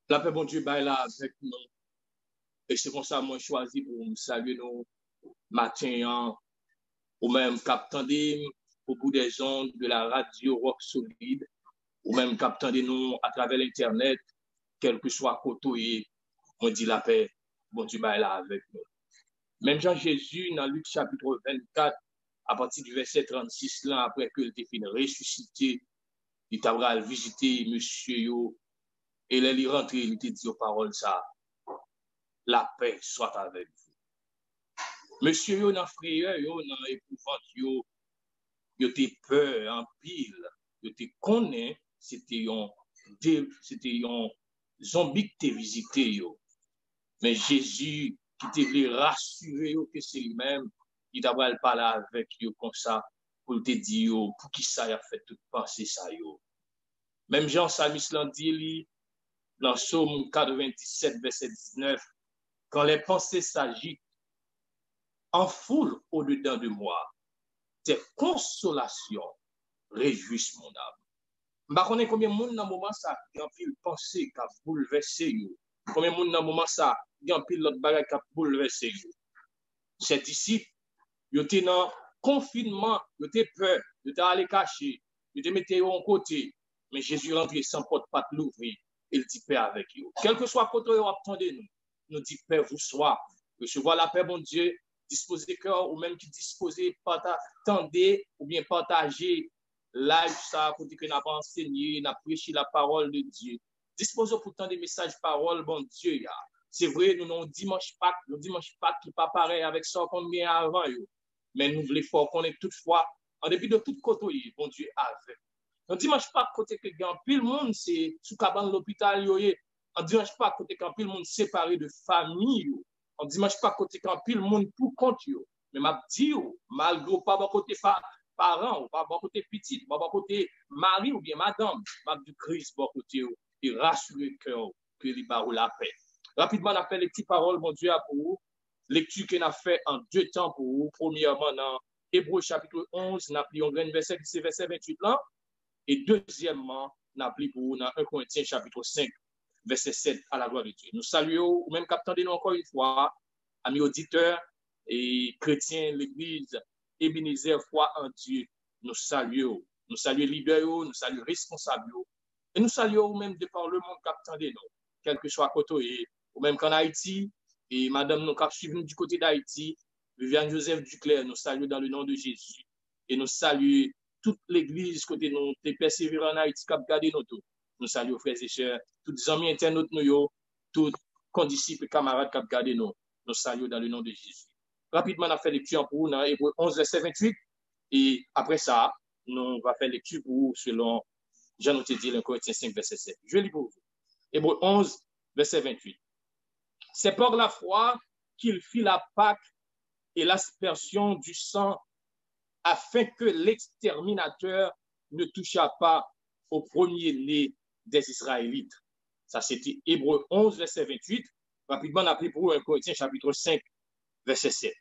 La paix, bon Dieu, bah, là avec nous. Et c'est comme ça, moi, choisi pour nous saluer nous matin, ou même capter au bout des ondes de la radio Rock Solide, ou même capter nous à travers l'Internet, quel que soit côté, on dit la paix, bon Dieu, bah, là avec nous. Même Jean-Jésus, dans Luc chapitre 24, à partir du verset 36, là, après que il était fini ressuscité, il t'a visité monsieur yo, et là, il rentre, il te dit aux paroles ça, la paix soit avec vous. Monsieur yo nan frayeur yo nan épouvante yo te peur en pile, yo te connaît c'était yon zombie qui te visité yo. Mais Jésus qui te voulait rassurer yo que c'est lui-même, il t'a parler avec yo comme ça pour te dire yo pour qui ça y a fait tout penser ça yo. Même Jean Samis l'a dit dans Psaume 97 verset 19, quand les pensées s'agitent en foule au-dedans de moi, tes consolations réjouissent mon âme. Je ne sais pas combien de monde dans le moment ça, il y a un pile pensée qui a bouleversé. Combien de monde dans le moment ça, il y a un pile l'autre bagage qui a bouleversé. Ces disciples, ils étaient dans le confinement, ils étaient peur, ils étaient allés cacher, ils étaient mis en côté. Mais Jésus rentre sans porte-patte l'ouvrir. Il dit paix avec eux. Quel que soit le côté où attendez nous dit paix vous soit. Recevoir la paix, mon Dieu, disposer cœur ou même qui disposer, tendez ou bien partager live ça, pour dire que n'a pas enseigné, n'a prêché la parole de Dieu. Disposons pourtant des messages parole, bon Dieu. C'est vrai, nous avons dimanche Pâques qui pas pareil avec ça qu'on vient avant. Mais nous voulons fort qu'on est toutefois, en dépit de tout côté, bon Dieu, avec. On dimanche pas côté que grand pile monde c'est sous cabane l'hôpital yoyé. On dimanche pas côté quand pile monde séparé de famille. On dimanche pas côté quand pile monde pour compte yo. Mais m'a dit malgré pas bon côté parents ou pas bon côté petit, pas bon côté mari ou bien madame, m'a du Christ bon côté et rassurer cœur que li ba ou la paix. Rapidement on a fait les petites paroles mon Dieu pour vous. Lecture qu'on a fait en deux temps pour vous. Premièrement dans Hébreux chapitre 11, n'a pris un grand verset qui c'est verset 28 là. Et deuxièmement, nous appelons pour dans 1 Corinthiens chapitre 5, verset 7 à la gloire de Dieu. Nous saluons, ou même captons nous encore une fois, amis auditeurs et chrétiens, l'église, Ebenezer, foi en Dieu. Nous saluons leaders, nous saluons responsables, et nous saluons même de par le monde captant de nous, quel que soit côté, ou même qu'en Haïti, et madame nous cap suivre du côté d'Haïti, Viviane Joseph Duclerc, nous saluons dans le nom de Jésus, et nous saluons toute l'église côté nous, te persévérants en Haïti, cap garder nous tout. Nous saluons frères et sœurs, tous les amis internautes nous, tous condisciples et camarades cap garder nous. Nous saluons dans le nom de Jésus. Rapidement, on a fait lecture pour vous dans Hébreux 11, verset 28. Et après ça, nous allons faire lecture pour vous selon Jean nous te dit, 1 Corinthiens 5, verset 7. Je lis pour vous. Hébreux 11, verset 28. C'est par la foi qu'il fit la Pâque et l'aspersion du sang afin que l'exterminateur ne touchât pas au premier-né des Israélites. Ça, c'était Hébreux 11, verset 28. Rapidement, on a pris pour vous 1 Corinthiens chapitre 5, verset 7.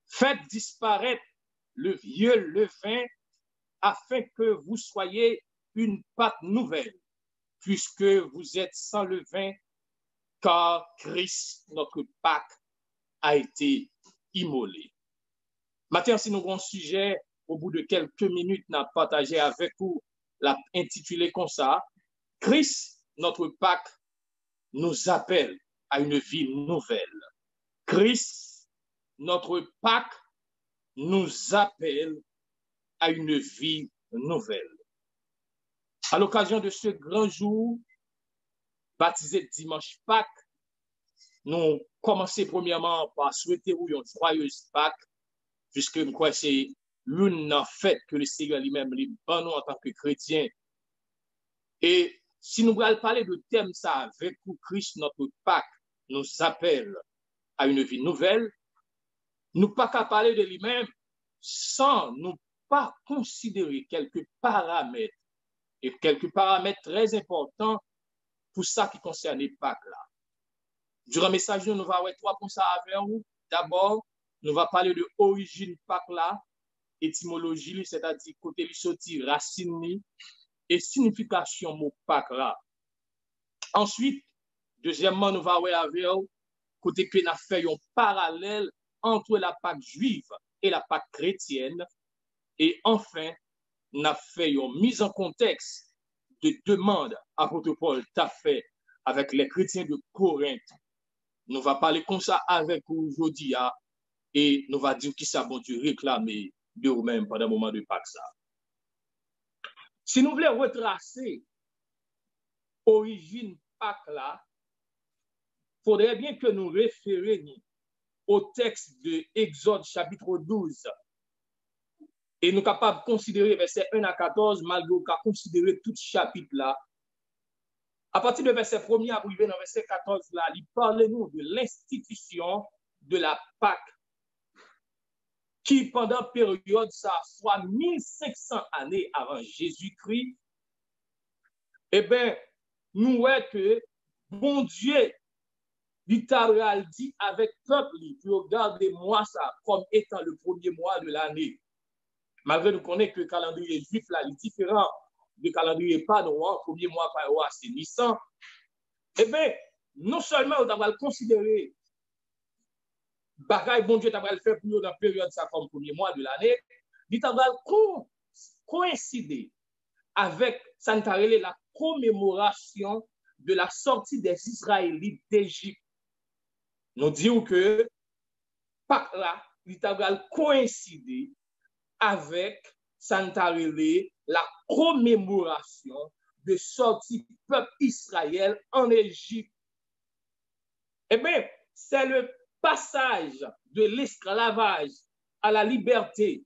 Faites disparaître le vieux levain afin que vous soyez une pâte nouvelle, puisque vous êtes sans levain, car Christ, notre Pâque, a été immolé. Maintenant, si nous avons un sujet, au bout de quelques minutes, nous avons partagé avec vous, l'a intitulé comme ça, Christ, notre Pâque, nous appelle à une vie nouvelle. Christ, notre Pâque, nous appelle à une vie nouvelle. À l'occasion de ce grand jour, baptisé dimanche Pâques, nous commençons premièrement par souhaiter une joyeuse Pâques, puisque je crois que c'est l'une en fait que le Seigneur lui-même lui donne en tant que chrétien. Et si nous voulons parler de thème ça avec Christ, notre Pâques, nous appelle à une vie nouvelle, nous pas qu'à parler de lui-même sans nous pas considérer quelques paramètres très importants pour ça qui concerne les Pâques là. Durant le message, nous allons voir trois points ça avec vous. D'abord, nous allons parler de l'origine Pâques là, étymologie, c'est-à-dire côté li sorti racine et signification mot Pâques là. Ensuite, deuxièmement, nous allons voir avec côté que nous fait un parallèle entre la Pâque juive et la Pâque chrétienne. Et enfin, nous avons fait une mise en contexte de demande apôtre Paul t'a fait avec les chrétiens de Corinthe. Nous allons parler comme ça avec vous aujourd'hui et nous allons dire qui ça bon Dieu réclamer de vous-même pendant le moment de Pâques. Si nous voulons retracer l'origine Pâques là, il faudrait bien que nous référions au texte de Exode chapitre 12. Et nous sommes capables de considérer versets 1 à 14, malgré qu'on a considéré tout chapitre là. À partir de verset 1er à arriver dans verset 14 là, il parle nous de l'institution de la Pâque, qui pendant période, ça soit 1500 années avant Jésus-Christ, eh bien, nous voyons que bon Dieu, littéral dit avec peuple, regardez-moi ça comme étant le premier mois de l'année. Malgré nous connaissons que le calendrier juif là est différent du calendrier panois, premier mois panois c'est Nissan. Eh bien, non seulement on va le considérer, bagaille bon Dieu va le faire pour nous dans la période ça comme premier mois de l'année, il va coïncider avec la commémoration de la sortie des Israélites d'Égypte. Nous disons que Pâques là, il va coïncider avec la commémoration de sortie du peuple Israël en Égypte. Eh bien, c'est le passage de l'esclavage à la liberté.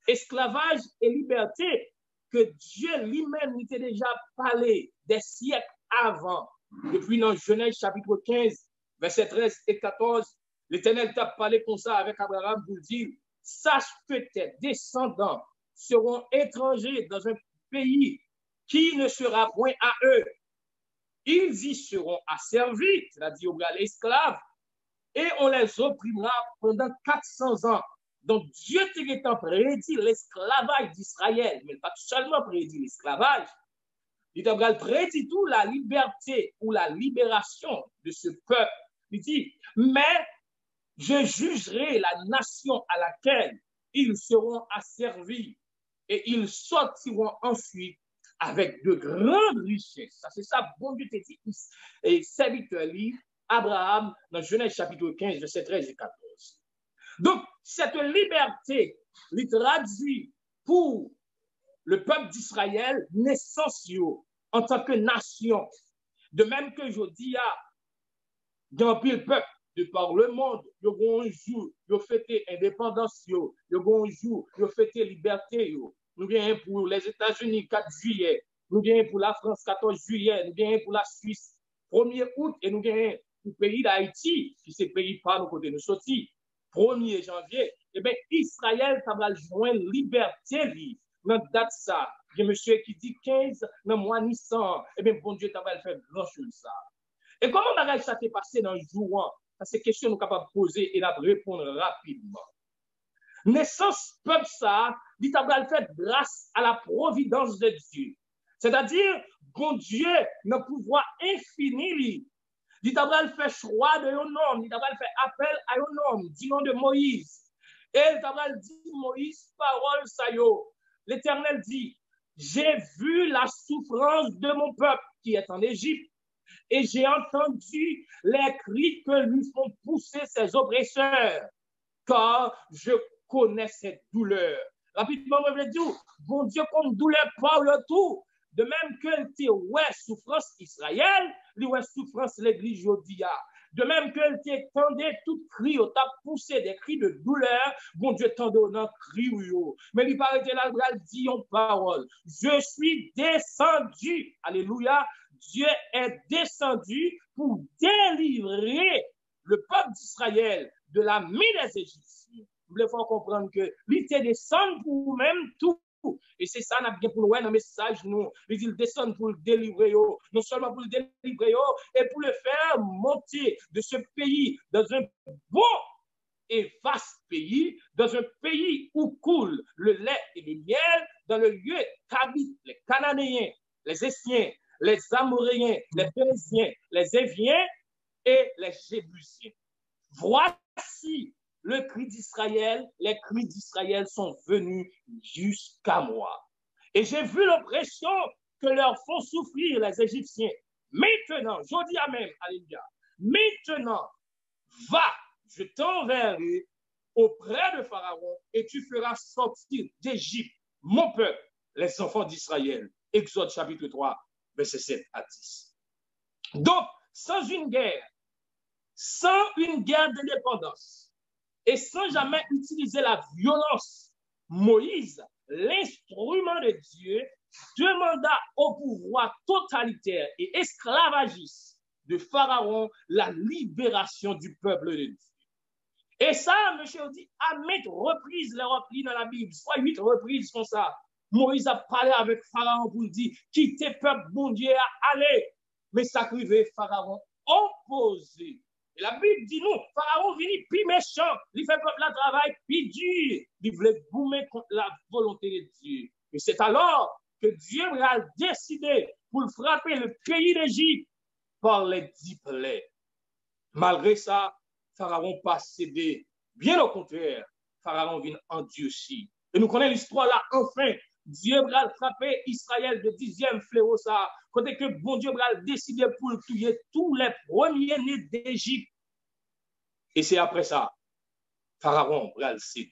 Esclavage et liberté que Dieu lui-même était déjà parlé des siècles avant. Depuis dans Genèse chapitre 15, versets 13 et 14, l'Éternel t'a parlé comme ça avec Abraham pour dire, sache que tes descendants seront étrangers dans un pays qui ne sera point à eux. Ils y seront asservis, c'est-à-dire esclaves, et on les opprimera pendant 400 ans. Donc Dieu t'a prédit l'esclavage d'Israël, mais pas seulement prédit l'esclavage, il t'a prédit tout la liberté ou la libération de ce peuple. Il dit, mais je jugerai la nation à laquelle ils seront asservis et ils sortiront ensuite avec de grandes richesses. Ça, c'est ça, bon Dieu t'a dit, et serviteur livre, Abraham, dans Genèse chapitre 15, verset 13 et 14. Donc, cette liberté, il traduit pour le peuple d'Israël, naissance en tant que nation. De même que je dis, dans le peuple, de par le monde, il y a un jour, il y a fêté indépendance, il y a un jour, il y a fêté liberté. Nous gagnons pour les États-Unis 4 juillet, nous gagnons pour la France 14 juillet, nous gagnons pour la Suisse 1er août et nous gagnons pour le pays d'Haïti, qui c'est le pays par nos côtés de sortie, 1er janvier. Eh bien, Israël, ça va joindre liberté. Dans date ça, il y a un monsieur qui dit 15 dans le mois Nissan. Eh bien, bon Dieu, ça va faire grand chose ça. Et comment ça s'est passé dans le jour? C'est une question que nous sommes capables de poser et de répondre rapidement. Naissance peuple ça, dit à fait grâce à la providence de Dieu. C'est-à-dire, bon Dieu, notre pouvoir infini, dit à fait choix de un homme, dit à fait appel à un homme, dit nom de Moïse. Et il a dit Moïse, parole ça yo. L'Éternel dit, j'ai vu la souffrance de mon peuple qui est en Égypte. Et j'ai entendu les cris que lui font pousser ses oppresseurs, car je connais cette douleur. Rapidement, je vais dire, bon Dieu, comme douleur parle tout, de même que tu ouais souffrance Israël, lui ouais souffrance l'église Jodia. De même que tu entendais tout cri, tu as poussé des cris de douleur, bon Dieu t'en donne un cri. Mais il paraît que là, il dit en parole, je suis descendu, alléluia, Dieu est descendu pour délivrer le peuple d'Israël de la main des Égyptiens. Vous voulez faire comprendre que lui était descendu pour même tout. Et c'est ça, nous avons pour nous un message, nous. Il descend pour le délivrer, non seulement pour le délivrer, et pour le faire monter de ce pays dans un bon et vaste pays, dans un pays où coule le lait et le miel, dans le lieu qu'habitent les Cananéens, les Essiens, les Amoréens, les Phéréziens, les Éviens et les Jébusiens. Voici le cri d'Israël, les cris d'Israël sont venus jusqu'à moi. Et j'ai vu l'oppression que leur font souffrir les Égyptiens. Maintenant, je dis Amen, alléluia. Maintenant, va, je t'enverrai auprès de Pharaon et tu feras sortir d'Égypte mon peuple, les enfants d'Israël. Exode chapitre 3, verset 7 à 10. Donc, sans une guerre d'indépendance et sans jamais utiliser la violence, Moïse, l'instrument de Dieu, demanda au pouvoir totalitaire et esclavagiste de Pharaon la libération du peuple de Dieu. Et ça, monsieur dit, à maintes reprises, les reprises dans la Bible, soit 8 reprises comme ça. Moïse a parlé avec Pharaon pour dire, quittez peuple, bon Dieu, allez. Mais ça crivait Pharaon opposé. Et la Bible dit nous, Pharaon vient plus méchant, il fait peuple la travail plus dur, il voulait boumer contre la volonté de Dieu. Et c'est alors que Dieu a décidé pour frapper le pays d'Égypte par les 10 plaies. Malgré ça, Pharaon pas cédé. Bien au contraire, Pharaon vient endurci. Et nous connaissons l'histoire là, enfin, Dieu va frapper Israël de 10e fléau ça. Côté que bon Dieu va décider pour tuer tous les premiers-nés d'Égypte. Et c'est après ça, Pharaon va le céder.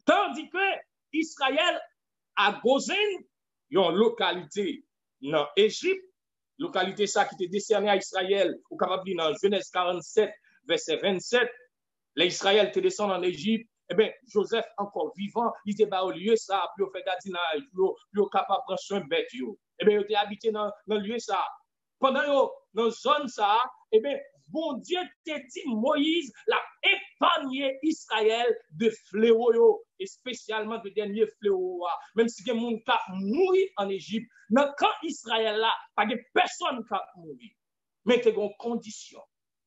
Tandis que Israël à Gozen, une localité dans l'Égypte, localité ça qui était décernée à Israël, ou capable de dire dans Genèse 47, verset 27, les Israël te descendent en Égypte, eh bien, Joseph encore vivant, il était au lieu ça, puis il fait gardinage, puis il capable de prendre soin de bête. Eh bien, il était habité dans le lieu ça. Pendant dans zone ça, eh bien, bon Dieu t'a dit Moïse l'a épargné Israël de fléau, et spécialement de dernier fléau. Même si il y a des gens qui mourent en Égypte, mais quand Israël là, pas de personne qui mourir. Mais il y a une condition.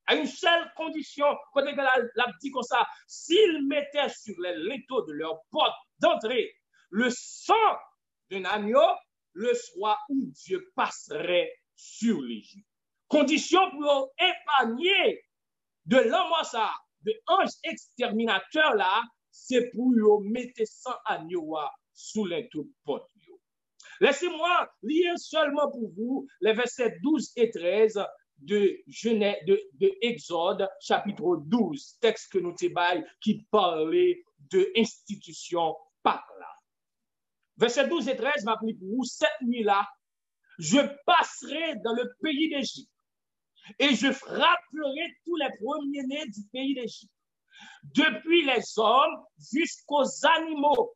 À une seule condition, quand elle a dit comme ça, s'ils mettaient sur les linteaux de leur porte d'entrée le sang d'un agneau, le soir où Dieu passerait sur l'Égypte. Condition pour épargner de l'homme ça, de ange exterminateur là, c'est pour mettre sang agneau sous linteau de porte. Laissez-moi lire seulement pour vous les versets 12 et 13 de Exode, chapitre 12, texte que nous t'ébaille, qui parlait de institution Pâques là. Verset 12 et 13 m'applique pour vous, cette nuit-là, je passerai dans le pays d'Égypte et je frapperai tous les premiers-nés du pays d'Égypte, depuis les hommes jusqu'aux animaux,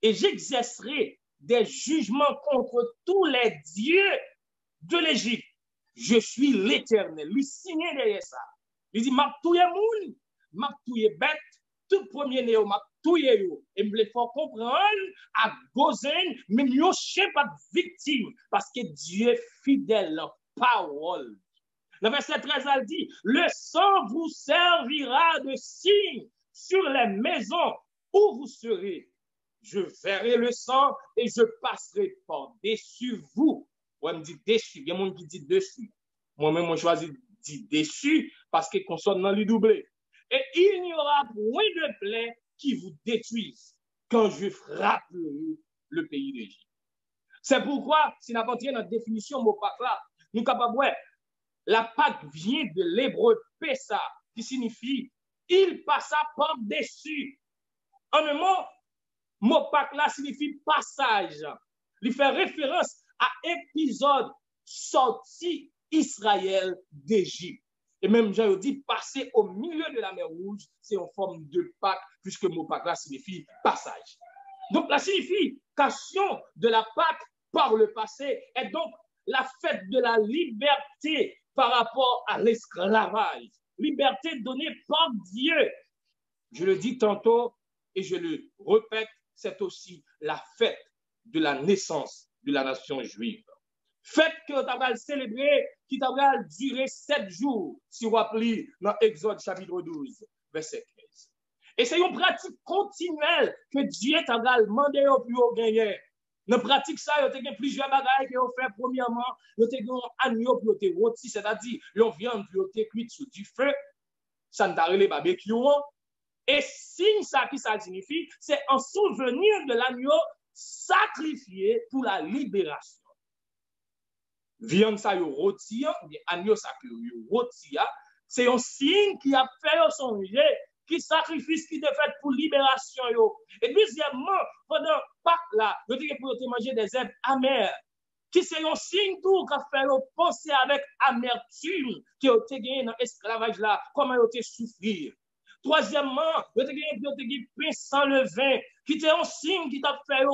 et j'exercerai des jugements contre tous les dieux de l'Égypte. Je suis l'Éternel. Lui signe derrière ça. Il dit, m'a touye moun, m'a touye bête, tout premier né, m'a touye yo. Et me le faut comprendre, à Gozen, même yo chien pas victime, parce que Dieu est fidèle en parole. Le verset 13, elle dit, le sang vous servira de signe sur les maisons où vous serez. Je verrai le sang et je passerai par-dessus vous. Ouais, me dit dessus. Il y a monde qui dit dessus. Moi-même, moi, choisi dit dessus parce que consonne dans le doublé. Et il n'y aura point de plaie qui vous détruise quand je frapperai le pays d'Égypte. C'est pourquoi, si nous avons dans notre définition, mot Pâques là, nous sommes capables de la Pâque vient de l'hébreu Pessa, qui signifie il passa par-dessus. En un mot Pâques là signifie passage. Il fait référence à épisode sorti Israël d'Égypte. Et même Jean dit passer au milieu de la mer Rouge, c'est en forme de Pâques, puisque le mot Pâques là signifie passage. Donc la signification de la Pâque par le passé est donc la fête de la liberté par rapport à l'esclavage. Liberté donnée par Dieu. Je le dis tantôt et je le répète, c'est aussi la fête de la naissance de la nation juive. Fête que tu vas célébrer, qui va durer 7 jours, si vous appelez dans Exode chapitre 12, verset 13. Et c'est une pratique continuelle que Dieu t'a demandé au plus haut gagner. Dans la pratique, ça, il y a plusieurs bagages qui ont fait. Premièrement, il y a un agneau pour te rôti, c'est-à-dire, une viande pour te cuite sous du feu. Ça ne t'a pas barbecue. Et signe ça qui ça signifie, c'est en souvenir de l'agneau sacrifié pour la libération. Viande ça yo rôti, agneau ça yo rôti, c'est un signe qui a fait songer qui sacrifice qui est fait pour libération yo. Et deuxièmement, pendant Pâques là, vous dites pour te manger des herbes amères, qui c'est un signe tout qui a fait penser avec amertume qui a été gagné dans l'esclavage là, comment il a été souffrir. Troisièmement, vous avez gagné pain sans levain, qui est un signe qui t'a fait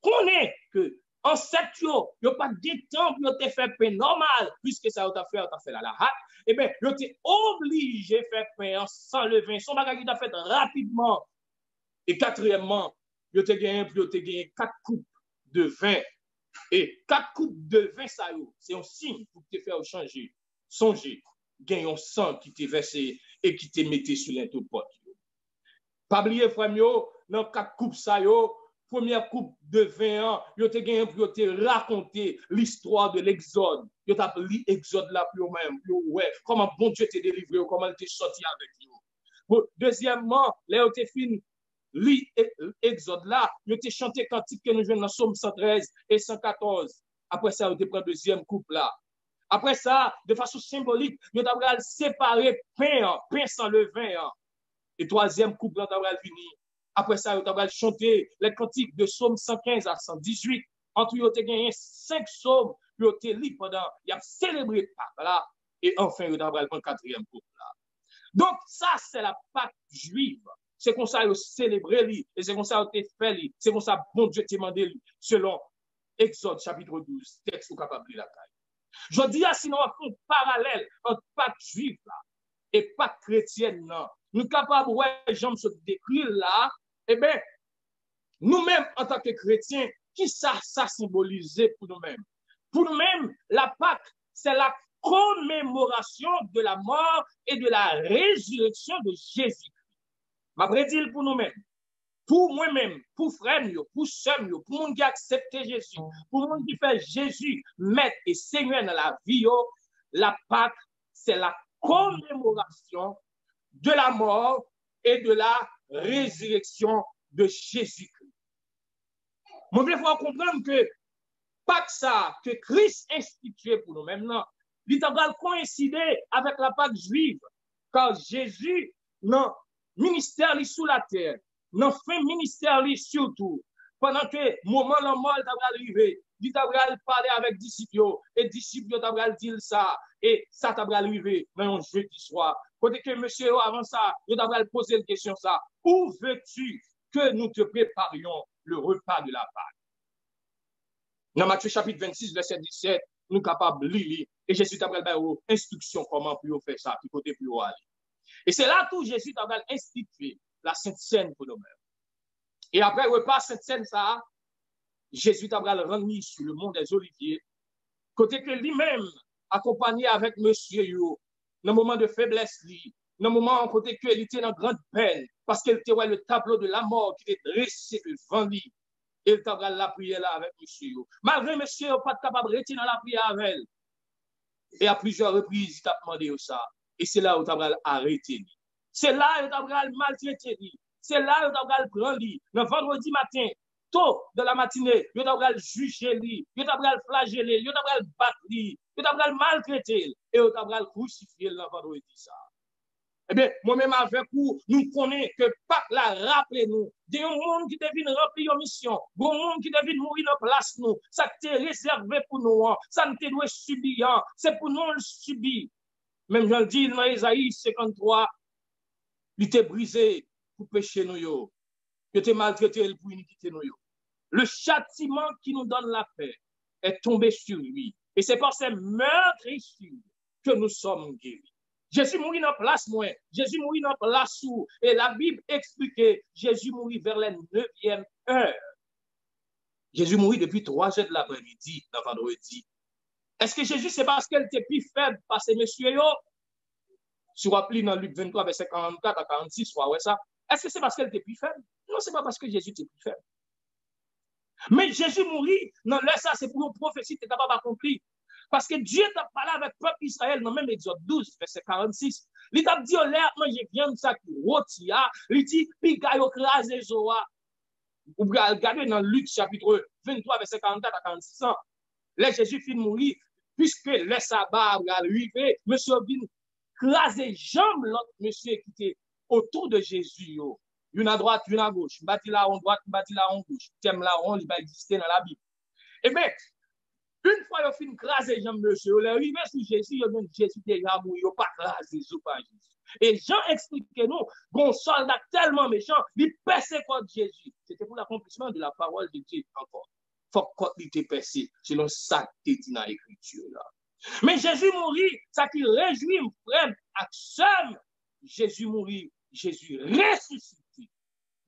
connaître que en sept jours, il n'y a pas de temps pour te faire pain normal, puisque ça t'a fait la hâte. Eh bien, il était obligé de faire pain sans levain, son bagage qui t'a fait rapidement. Et quatrièmement, il a gagné 4 coupes de vin. Et 4 coupes de vin, ça c'est un signe pour te faire changer. Songez, gagne un sang qui t'est versé et qui t'est mis sur l'interpote. Pas oublier, frère, dans 4 coupes, ça première coupe de 20 ans, yo te gagné pour te raconter l'histoire de l'Exode. Yo t'a lu Exode là pour même, ouais, comment bon Dieu t'a délivré, comment il t'est sorti avec yo. Bon, deuxièmement, là yo te fin lu Exode là, yo te chanté cantique que nous jouons dans Somme 113 et 114. Après ça, yo te prend deuxième coupe là. Après ça, de façon symbolique, yo t'a séparer pain sans levain. Et troisième coupe là t'a fini. Après ça, vous avez chanté les cantiques de Psaume 115 à 118. Entre vous avez gagné 5 psaumes, vous avez lu pendant, il a célébré Pâques là. Et enfin, vous avez le quatrième couple là. Donc, ça, c'est la Pâque juive. C'est comme ça vous célébrez, et c'est comme ça vous fait, c'est comme ça bon Dieu t'a demandé, selon Exode chapitre 12, texte ou capable de la caille. Je dis, sinon, on fait un parallèle entre Pâque juive là et Pâque chrétienne là. Nous sommes capables, ouais, j'aime se décrire là. Eh bien, nous-mêmes, en tant que chrétiens, qui ça symbolise pour nous-mêmes? Pour nous-mêmes, la Pâque, c'est la commémoration de la mort et de la résurrection de Jésus. Ma prédile pour nous-mêmes, pour moi-même, pour frères, pour sœurs, pour monde qui accepte Jésus, pour monde qui fait Jésus maître et Seigneur dans la vie, la Pâque, c'est la commémoration de la mort et de la résurrection de Jésus-Christ. Moi, il faut comprendre que Pâques ça, que Christ institué pour nous maintenant, il va coïncider avec la Pâque juive, car Jésus, non, ministère sous la terre, non, fin ministère surtout, pendant que moment la mort va arriver, il va parler avec disciples, et disciples va dire ça, et ça va arriver dans un jeudi soir. Côté que monsieur, avant ça, nous devons poser une question ça. Où veux-tu que nous te préparions le repas de la Pâque? Dans Matthieu chapitre 26, verset 17, nous sommes capables de lire. Et Jésus t'a donné une instruction comment pour faire ça, puis côté pour aller. Et c'est là tout Jésus t'a institué la Sainte Seine pour nous-mêmes. Et après le repas Sainte Seine, ça, Jésus t'a remis sur le mont des Oliviers, côté que lui-même, accompagné avec monsieur Yo, dans le moment de faiblesse, dans le moment où il était dans grande peine, parce qu'il était le tableau de la mort qui était dressé devant lui. Il t'a la prière là avec monsieur. Malgré monsieur, pas capable de rester dans la prière avec elle. Et à plusieurs reprises, il t'a demandé ça. Et c'est là où il t'a arrêté. C'est là où il t'a maltraité. C'est là où il t'a prendre lui. Le vendredi matin, tôt de la matinée, il t'a juger lui. Il t'a flageller, il t'a battre lui. Il t'a maltraité. Et il t'a crucifié le vendredi ça. Eh bien, moi-même avec vous, nous connaissons que Pâques la rappelez-nous. Il y a un monde qui devine remplir une mission. Il y a un monde qui devine mourir dans place nous. Ça t'est réservé pour nous. Ça ne te doit subir. C'est pour nous le subir. Même je le dis dans Isaïe 53, il t'est brisé pour pécher nous. Il t'est maltraité pour iniquité nous. Le châtiment qui nous donne la paix est tombé sur lui. Et c'est par ces meurtrissures que nous sommes guéris. Jésus mourit dans place moi. Jésus mourit dans place où. Et la Bible explique que Jésus mourit vers la 9e heure. Jésus mourit depuis 3 heures de l'après-midi, dans vendredi. Est-ce que Jésus, c'est parce qu'elle était plus faible par ces messieurs? Si vous appelez dans Luc 23, verset 44 à 46, ouais ça. Est-ce que c'est parce qu'elle était plus faible? Non, c'est pas parce que Jésus était plus faible. Mais Jésus mourit, non, là, ça, c'est pour une prophétie qui est capable d'accomplir. Parce que Dieu t'a parlé avec le peuple Israël dans même Exode 12, verset 46. Il t'a dit, oh, l'air, manger viande, ça qui rôti, il dit, puis, gayo crasé, zoa. Ou regardez dans Luc, chapitre 23, verset 44 à 46. Là, Jésus finit de mourir, puisque le sabbat a arrivé, monsieur vient craser jambes l'autre monsieur qui était autour de Jésus. Une à droite, une à gauche. Bâti là en droite, bâti là en gauche. Thème là en, il va exister dans la Bible. Eh bien, une fois qu'il fin craser jambes monsieur, il est arrivé sur Jésus, il a dit Jésus déjà mort, il n'a pas crasé sous pas Jésus. Et Jean explique que nous, un soldat tellement méchant, il perçait contre Jésus. C'était pour l'accomplissement de la parole de Dieu encore. Faut qu'il te percé, selon ça qui est dit dans l'écriture là. Mais Jésus mourit, ça qui réjouit frère à somme. Jésus mourit, Jésus ressuscité.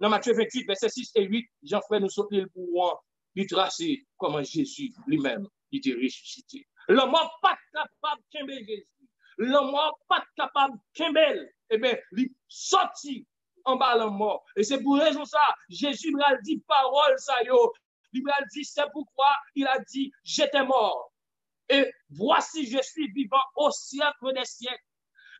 Dans Matthieu 28, verset 6 et 8, Jean-Frère nous saute le pouvoir, lui tracer comment Jésus lui-même il était ressuscité. L'homme n'est pas capable de kembe Jésus. L'homme n'est pas capable de kembe. Eh bien, il sorti en bas la mort. Et c'est pour raison ça, Jésus lui a dit parole ça yo. Il lui a dit c'est pourquoi il a dit j'étais mort. Et voici je suis vivant au siècle des siècles.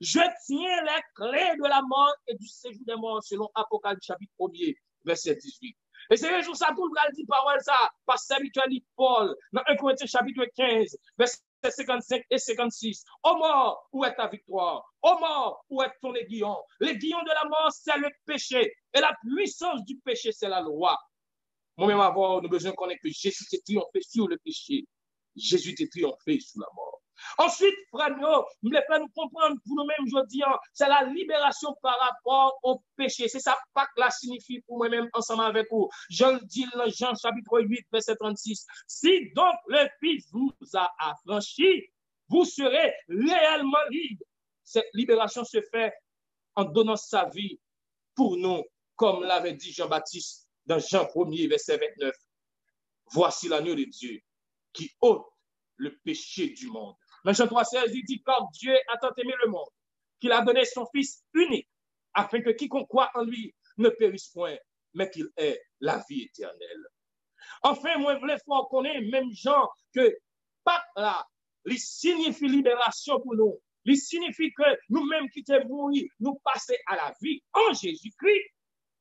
Je tiens les clés de la mort et du séjour des morts selon Apocalypse chapitre 1er, verset 18. Et c'est raison ça tout le dit parole ça, par serviteur Paul, dans 1 Corinthiens chapitre 15, verset 55 et 56. Ô mort, où est ta victoire? Ô mort, où est ton aiguillon? L'aiguillon de la mort, c'est le péché. Et la puissance du péché, c'est la loi. Moi-même, avant, nous besoin de connaître que Jésus a triomphé sur le péché. Jésus a triomphé sur la mort. Ensuite, frère, nous devons nous comprendre pour nous-mêmes, je dis, c'est la libération par rapport au péché. C'est ça que cela signifie pour moi-même ensemble avec vous. Je le dis dans Jean chapitre 8, verset 36. Si donc le Fils vous a affranchi, vous serez réellement libre. Cette libération se fait en donnant sa vie pour nous, comme l'avait dit Jean-Baptiste dans Jean 1er, verset 29. Voici l'agneau de Dieu qui ôte le péché du monde. Dans Jean 3,16, il dit, car Dieu a tant aimé le monde, qu'il a donné son Fils unique, afin que quiconque croit en lui ne périsse point, mais qu'il ait la vie éternelle. Enfin, moi, je voulais faire connaître, même Jean, que Pâques là, il signifie libération pour nous. Il signifie que nous-mêmes qui sommes morts, nous passons à la vie en Jésus-Christ.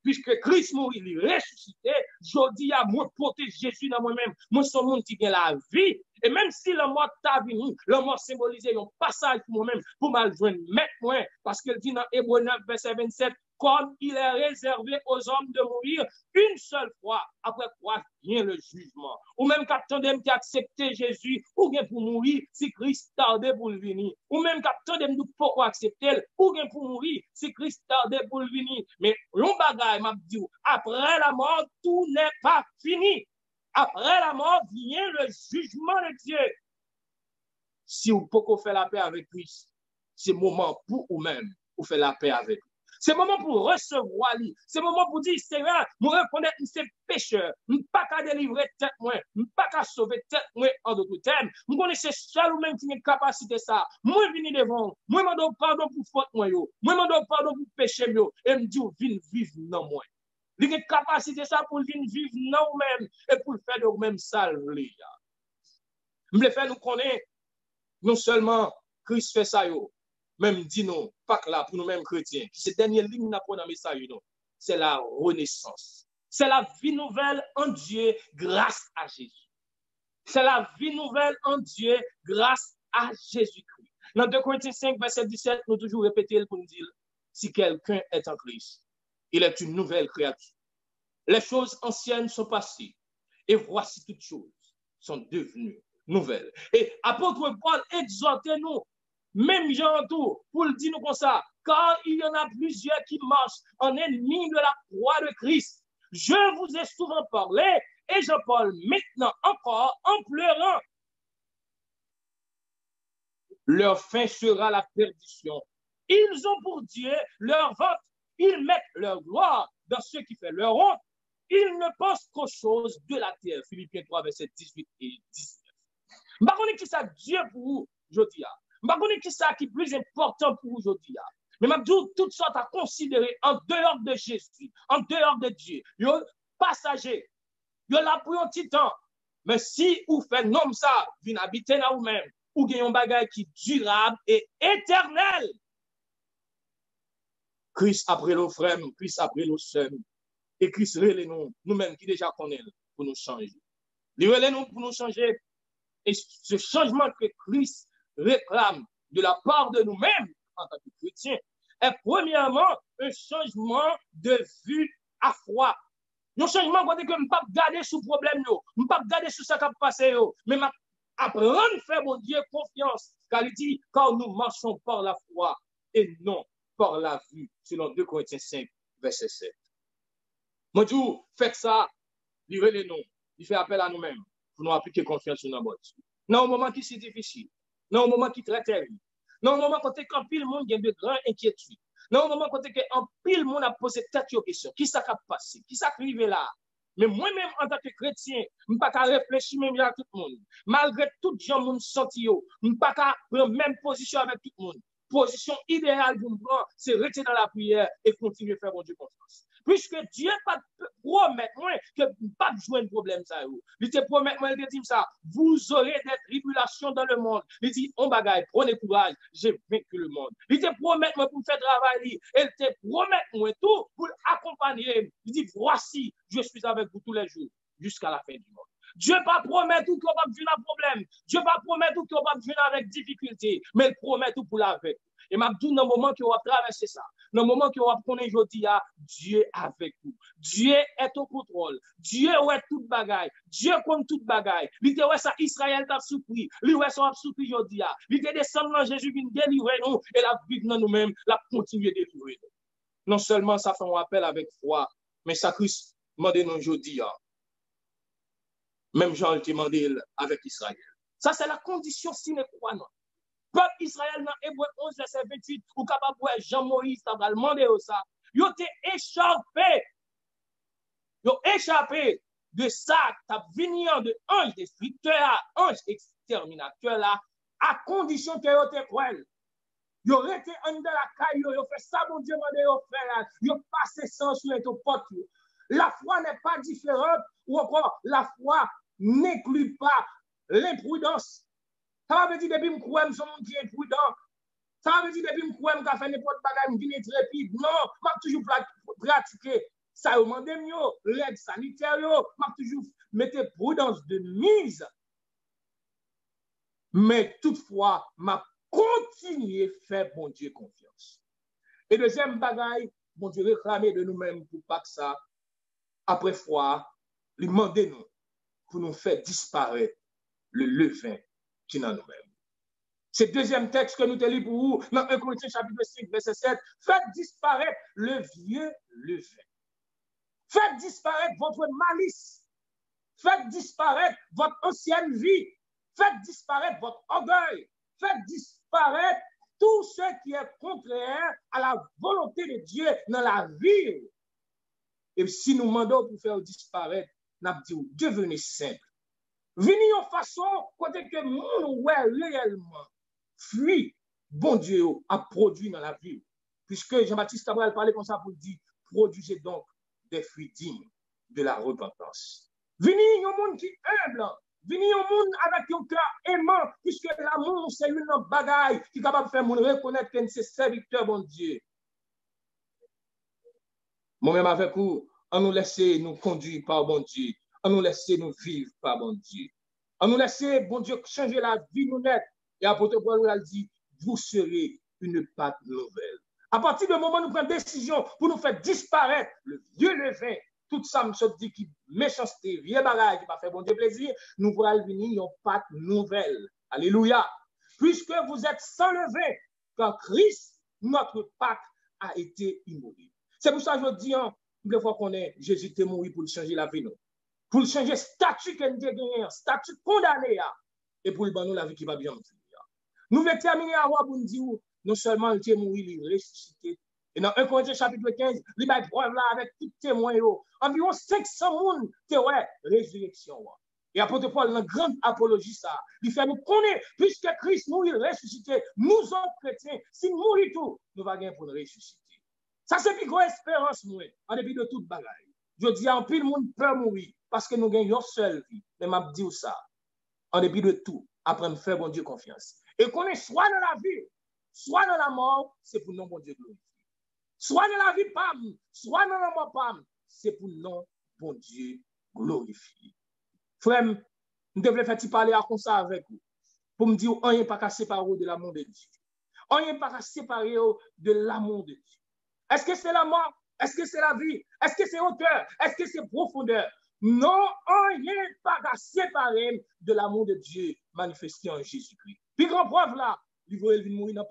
Puisque Christ mourit, il est ressuscité, je dis à moi, porter Jésus dans moi-même, moi, son monde qui vient la vie. Et même si la mort t'a venu, la mort symbolisait un passage pour moi-même, pour mal joindre, mettre moi, parce qu'il dit dans Hébreux 9, verset 27, comme il est réservé aux hommes de mourir une seule fois, après quoi vient le jugement. Ou même captain d'homme qui a accepté Jésus, ou bien pour mourir, si Christ tardait pour le venir. Ou même captain d'homme nous pourquoi accepter, ou bien pour mourir, si Christ tardait pour le venir. Mais l'on bagaille m'a dit, après la mort, tout n'est pas fini. Après la mort vient le jugement de Dieu. Si vous pouvez faire la paix avec Christ, c'est le moment pour vous-même, pour faire la paix avec lui. C'est le moment pour recevoir lui. C'est le moment pour dire, Seigneur, je reconnais que c'est pécheur. Je ne peux pas délivrer tête moi. Je ne peux pas sauver tête moi en d'autres termes. Je connais c'est seul ou même qui a une capacité ça. Moi, je viens devant. Moi, je demande pardon pour faute moi. Moi, je demande pardon pour péché moi. Et je me dis, viens vivre dans moi. Il a une capacité ça pour venir vivre dans nous-mêmes et pour le faire de nous-mêmes salver. Je me faire nous connaître. Non seulement Christ fait ça, même dit nous, pas que là pour nous-mêmes chrétiens, cette dernière ligne n'a pas dans le message, c'est la renaissance. C'est la vie nouvelle en Dieu grâce à Jésus. C'est la vie nouvelle en Dieu grâce à Jésus-Christ. Dans 2 Corinthiens 5, verset 17, nous toujours répéter pour nous dire, si quelqu'un est en Christ, il est une nouvelle créature. Les choses anciennes sont passées et voici toutes choses sont devenues nouvelles. Et apôtre Paul exhortait nous, même Jean tout, pour le dire nous comme ça, car il y en a plusieurs qui marchent en ennemis de la croix de Christ. Je vous ai souvent parlé et je parle maintenant encore en pleurant. Leur fin sera la perdition. Ils ont pour Dieu leur ventre. Ils mettent leur gloire dans ceux qui font leur honte. Ils ne pensent qu'aux choses de la terre. Philippiens 3, verset 18 et 19. Je ne sais pas qui ça Dieu pour vous, je dis. Je ne sais pas qui ça qui est plus important pour vous, je dis. Mais je dis toutes sortes à considérer en dehors de Jésus, en dehors de Dieu. Yo, passager. Yo là pour un petit temps. Mais si vous faites nom ça, vous habitez là vous-même, ou gagnez un bagage qui est durable et éternel. Christ après nos frères, Christ après nos sœurs. Et Christ relève nous-mêmes qui déjà connaissons pour nous changer. Il relève nous pour nous changer. Et ce changement que Christ réclame de la part de nous-mêmes en tant que chrétiens est premièrement un changement de vue à froid. Un changement côté que je ne pas garder sous problème, je ne pas garder sous ça qui a passé, mais apprendre à faire mon Dieu confiance. Car il dit, car nous marchons par la foi et non par la vue, selon 2 Corinthiens 5, verset 7. Mon Dieu, faites ça, livrez-les nous, il fait appel à nous-mêmes pour nous appliquer confiance sur notre Dieu. Dans un moment qui est difficile, dans un moment qui est très terrible, dans un moment quand pile le monde a de grandes inquiétudes, dans un moment quand pile le monde a posé tête aux questions, qui ça a passé, qui ça arrivé là. Mais moi-même, en tant que chrétien, je ne peux pas réfléchir même à tout le monde. Malgré tout les gens qui sont sortis, je ne peux pas prendre même position avec tout le monde. Position idéale pour moi, c'est rester dans la prière et continuer à faire mon Dieu confiance. Puisque Dieu pas promet moi que pas jouer un problème ça. Il te promet moi, il te dit ça. Vous aurez des tribulations dans le monde. Il dit on bagaille, prenez courage, j'ai vaincu le monde. Il te promet moi pour faire travail. Il te promet moi tout pour accompagner. Il dit voici, je suis avec vous tous les jours jusqu'à la fin du monde. Dieu pas promet tout qu'on va venir un problème. Dieu pas promet tout qu'on va venir avec difficulté, mais il promet tout pour la vie. Et m'a dit dans le moment qu'on va traverser ça, dans le moment qu'on va prendre aujourd'hui, Dieu est avec nous. Dieu est au contrôle. Dieu est toute bagaille. Dieu compte toute bagaille. Il dit ouais ça Israël t'a surpris. Lui ouais ça a surpris aujourd'hui. Il dit descendre dans Jésus vient délivrer nous et la vie dans nous-mêmes, la continuer de délivrer nous. Non seulement ça fait un appel avec foi, mais ça Christ demande nous aujourd'hui. Même Jean le demandé avec Israël. Ça, c'est la condition sine qua non. Peuple Israël, dans Hébreu 11, verset 28, ou capable de Jean-Moïse, ça va demander ça. Ils ont échappé de ça, t'as venu de ange destructeur, ange exterminateur là, à condition que vous êtes cruel. Ils ont été en de la caille, ils ont fait ça, mon Dieu, ils ont passé sans sur les portes. La foi n'est pas différente, ou encore la foi n'inclut pas l'imprudence. Ça veut dire depuis que je crois que je suis imprudent. Ça veut dire depuis que je crois que je fais n'importe quoi, je suis intrépide. Non, je vais toujours pratiquer ça au monde mieux, l'aide sanitaire, je vais toujours mettre prudence de mise. Mais toutefois, je continue à faire mon Dieu confiance. Et deuxième bagaille, mon Dieu réclamer de nous-mêmes pour pas que ça, après foi, lui demander nous pour nous faire disparaître le levain qui est dans nous-mêmes. C'est le deuxième texte que nous te lisons pour vous, dans 1 Corinthiens chapitre 5, verset 7. Faites disparaître le vieux levain. Faites disparaître votre malice. Faites disparaître votre ancienne vie. Faites disparaître votre orgueil. Faites disparaître tout ce qui est contraire à la volonté de Dieu dans la vie. Et si nous demandons pour faire disparaître, nous disons, devenez simple. Venez en façon, côté que nous, réellement, fruit, bon Dieu, a produit dans la vie. Puisque Jean-Baptiste Abraham parlait comme ça pour dire, produisez donc des fruits dignes de la repentance. Venez un monde qui est humble. Venez un monde avec un cœur aimant, puisque l'amour, c'est une bagaille qui est capable de faire mon reconnaître que c'est serviteur, bon Dieu. Moi-même avec vous, on nous laisse nous conduire par bon Dieu. On nous laisse nous vivre par bon Dieu. On nous laisse, bon Dieu, changer la vie nous net. Et apôtre Paul a dit, vous serez une pâte nouvelle. À partir du moment où nous prenons décision pour nous faire disparaître le vieux levain, tout ça me dit qui méchanceté, vieux bagage qui va faire bon Dieu plaisir, nous pourrons venir une pâte nouvelle. Alléluia. Puisque vous êtes sans levain, car Christ, notre pâte, a été immolé. C'est pour ça que je dis, une fois qu'on est, Jésus est mort pour changer la vie, nous. Pour changer le statut que nous avons gagné, statut condamné, et pour le nous la vie qui va bien finir. Nous voulons terminer à voir pour nous dire, non seulement il est mort, il est ressuscité. Et dans 1 Corinthiens chapitre 15, il va être preuve là avec tout témoin. Environ 500 personnes qui ont résurrection. Et apôtre Paul, dans grande apologie, ça, il fait nous connaître, puisque Christ mourit ressuscité, nous autres chrétiens, si nous mourons tout, nous allons gagner pour nous ressusciter. Ça, c'est une grande espérance, nous, en dépit de toute bagaille. Je dis en pile, le monde peut mourir parce que nous gagnons une seule vie. Mais je dis ça, en dépit de tout, après me faire bon Dieu confiance. Et qu'on est soit dans la vie, soit dans la mort, c'est pour non bon Dieu glorifier. Soit dans la vie, pam, soit dans la mort, pam, c'est pour non bon Dieu glorifier. Frère, je devrais faire parler à comme ça avec vous. Pour me dire, on n'est pas qu'à séparer de l'amour de Dieu. On n'est pas qu'à séparer de l'amour de Dieu. Est-ce que c'est la mort? Est-ce que c'est la vie? Est-ce que c'est hauteur? Est-ce que c'est profondeur? Non, on n'est pas qu'à séparer de l'amour de Dieu manifesté en Jésus-Christ. Puis grand preuve là, il va mourir dans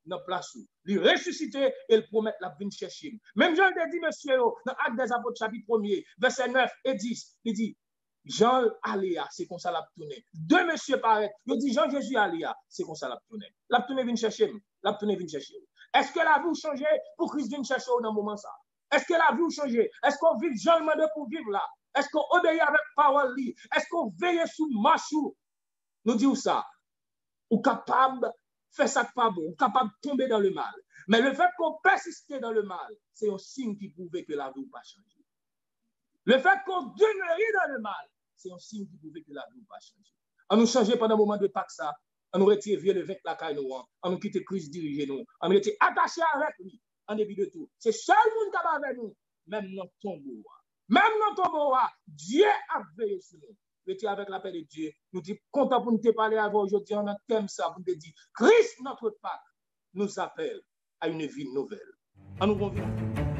la place où il ressuscité et il promet la venir chercher. Même Jean le dit, monsieur, dans Actes des Apôtres, chapitre 1er, verset 9 et 10, il dit, Jean Aléa, c'est comme ça l'a tourné. Deux messieurs paraissent. Il dit Jean Jésus Aléa, c'est comme ça l'a tourné. L'a tourné vient chercher. L'a tourné vient chercher. Est-ce que la vie a changé pour Christ vienne chercher dans le moment ça? Est-ce que la vie a changé? Est-ce qu'on vit Jean demandé pour vivre là? Est-ce qu'on obéit avec parole li? Est-ce qu'on veille sous marchou? Nous disons ça. Ou capable faire ça pas bon, ou capable de tomber dans le mal. Mais le fait qu'on persiste dans le mal, c'est un signe qui prouve que la vie n'a pas changé. Le fait qu'on demeurait dans le mal, c'est un signe qui prouve que la vie n'a pas changé. On nous changeait pendant un moment de Pâques, ça. On nous retire vieux le vin la caille nous, on nous quitte Christ diriger nous, on nous était attachés avec lui, en début de tout. C'est seul monde qui va avec nous, même dans tombeau. Même dans tombeau, Dieu a veillé sur nous. Retiens avec la paix de Dieu. Nous disons, content pour nous te parler avant aujourd'hui, on a thème ça, pour nous dire, Christ, notre Pâques, nous appelle à une vie nouvelle. On nous convient.